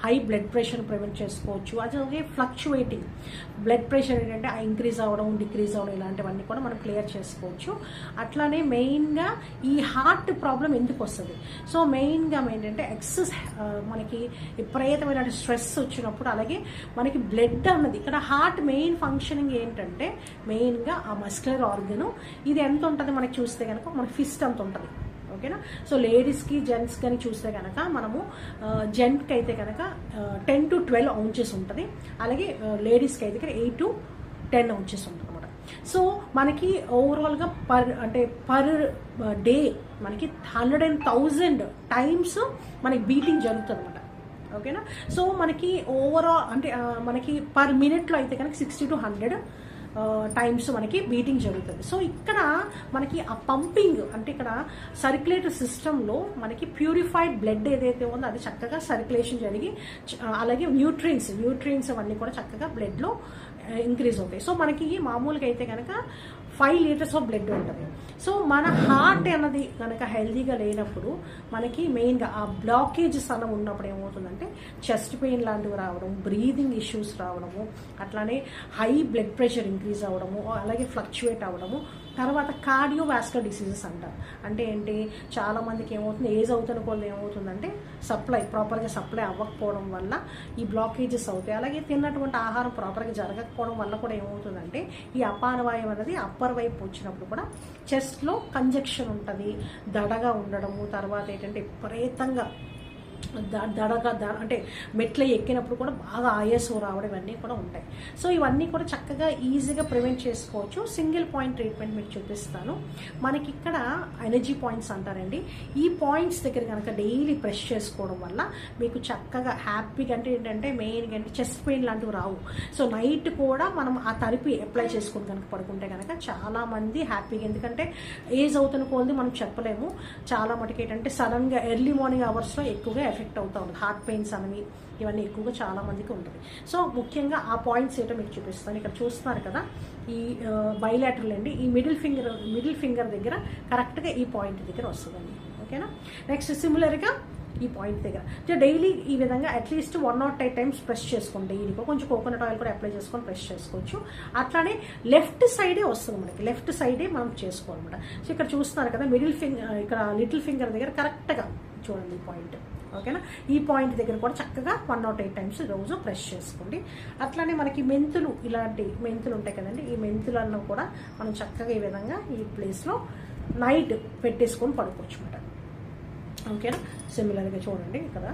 High blood pressure prevent చేసుకోవచ్చు. అలాగే fluctuating blood pressure ఏంటంటే ఇంక్రీజ్ అవ్వడం, డిక్రీజ్ అవ్వడం ఇలాంటివన్నీ కూడా మనం క్లియర్ చేసుకోవచ్చు. అట్లానే మెయిన్గా ఈ హార్ట్ ప్రాబ్లం ఎందుకు వస్తుంది? సో మెయిన్గా ఏంటంటే ఎక్సెస్ మనకి విపరీతమైన స్ట్రెస్ వచ్చినప్పుడు, అలాగే మనకి బ్లడ్ అన్నది ఇక్కడ హార్ట్ మెయిన్ ఫంక్షనింగ్ ఏంటంటే మెయిన్గా ఆ మస్కులర్ ఆర్గన్ ఇది ఎంత ఉంటుంది మనకి చూస్తే కనుక మనకి ఫిస్ట్ అంత ఉంటుంది. ఓకేనా? సో లేడీస్కి జెంట్స్ కానీ చూస్తే కనుక మనము జెంట్కి అయితే కనుక 10 to 12 ounces ఉంటుంది, అలాగే లేడీస్కి అయితే కనుక 8 to 10 ounces ఉంటుంది అనమాట. సో మనకి ఓవరాల్గా పర్ డే మనకి 100,000 times మనకి బీటింగ్ జరుగుతుంది అనమాట. ఓకేనా? సో మనకి ఓవరాల్ మనకి పర్ మినిట్లో అయితే కనుక 60 to 100 times మనకి బీటింగ్ జరుగుతుంది. సో ఇక్కడ మనకి ఆ పంపింగ్ ఇక్కడ సర్క్యులేటరీ సిస్టంలో మనకి ప్యూరిఫైడ్ బ్లడ్ ఏదైతే ఉందో అది చక్కగా సర్క్యులేషన్ జరిగి, అలాగే న్యూట్రియంట్స్ అవన్నీ కూడా చక్కగా బ్లడ్లో ఇంక్రీజ్ అవుతాయి. సో మనకి మామూలుగా అయితే కనుక 5 liters ఆఫ్ బ్లడ్ ఉంటుంది. సో మన హార్ట్ అన్నది కనుక హెల్దీగా లేనప్పుడు మనకి మెయిన్గా ఆ బ్లాకేజెస్ అన్న ఉన్నప్పుడు ఏమవుతుందంటే చెస్ట్ పెయిన్ లాంటివి రావడం, బ్రీదింగ్ ఇష్యూస్ రావడము, అట్లానే హై బ్లడ్ ప్రెషర్ ఇంక్రీజ్ అవ్వడము, అలాగే ఫ్లక్చువేట్ అవ్వడము, తర్వాత కార్డియోవాస్కులర్ డిసీజెస్ అంటారు. అంటే ఏంటి, చాలామందికి ఏమవుతుంది, ఏజ్ అవుతున్న కొద్ది ఏమవుతుందంటే ప్రాపర్గా సప్లై అవ్వకపోవడం వల్ల ఈ బ్లాకేజెస్ అవుతాయి. అలాగే తిన్నటువంటి ఆహారం ప్రాపర్గా జరగకపోవడం వల్ల కూడా ఏమవుతుందంటే ఈ అపానవాయువు అనేది అప్పర్ వైపు వచ్చినప్పుడు కూడా చెస్ట్లో కంజక్షన్ ఉంటుంది, దడగా ఉండడము, తర్వాత ఏంటంటే విపరీతంగా మెట్ల ఎక్కినప్పుడు కూడా బాగా ఆయాసం రావడం ఇవన్నీ కూడా ఉంటాయి. సో ఇవన్నీ కూడా చక్కగా ఈజీగా ప్రివెంట్ చేసుకోవచ్చు. సింగిల్ పాయింట్ ట్రీట్మెంట్ మీకు చూపిస్తాను. మనకి ఇక్కడ ఎనర్జీ పాయింట్స్ అంటారండి. ఈ పాయింట్స్ దగ్గర కనుక డైలీ ప్రెస్ చేసుకోవడం వల్ల మీకు చక్కగా హ్యాపీగా ఏంటంటే మెయిన్గా చెస్ట్ పెయిన్ లాంటివి రావు. సో నైట్ కూడా మనం ఆ తరిపి అప్లై చేసుకుని కనుక పడుకుంటే కనుక చాలామంది హ్యాపీగా, ఎందుకంటే ఏజ్ అవుతున్న కొద్ది మనం చెప్పలేము, చాలా మటుకు ఏంటంటే సడన్గా ఎర్లీ మార్నింగ్ అవర్స్లో ఎక్కువగా ఎఫెక్ట్ అవుతూ ఉంటుంది. హార్ట్ పెయిన్స్ అనేవి ఇవన్నీ ఎక్కువగా చాలా మందికి ఉంటుంది. సో ముఖ్యంగా ఆ పాయింట్స్ ఏంటో మీకు చూపిస్తాను. ఇక్కడ చూస్తున్నారు కదా, ఈ బైలాటరల్ అండి, ఈ మిడిల్ ఫింగర్ దగ్గర కరెక్ట్గా ఈ పాయింట్ దగ్గర వస్తుందండి. ఓకేనా? నెక్స్ట్ సిమిలర్గా ఈ పాయింట్ దగ్గర డైలీ ఈ విధంగా అట్లీస్ట్ 1 or 2 times ప్రెస్ చేసుకోండి. డైలీ కొంచెం కోకోనట్ ఆయిల్ కూడా అప్లై చేసుకొని ప్రెస్ చేసుకోవచ్చు. అట్లానే లెఫ్ట్ సైడే వస్తుంది మనకి, లెఫ్ట్ సైడే మనం చేసుకోవాలన్నమాట. సో ఇక్కడ చూస్తున్నారు కదా, ఇక్కడ లిటిల్ ఫింగర్ దగ్గర కరెక్ట్గా చూడండి ఈ పాయింట్. ఓకేనా? ఈ పాయింట్ దగ్గర కూడా చక్కగా 1 or 2 times రోజు ప్రెస్ చేసుకోండి. అట్లానే మనకి ఇలాంటి మెంతులు ఉంటాయి కదండి, ఈ మెంతులను కూడా మనం చక్కగా ఈ విధంగా ఈ ప్లేస్లో నైట్ పెట్టేసుకొని పడుకోవచ్చు అన్నమాట. ఓకేనా? సిమిలర్గా చూడండి ఇక్కడ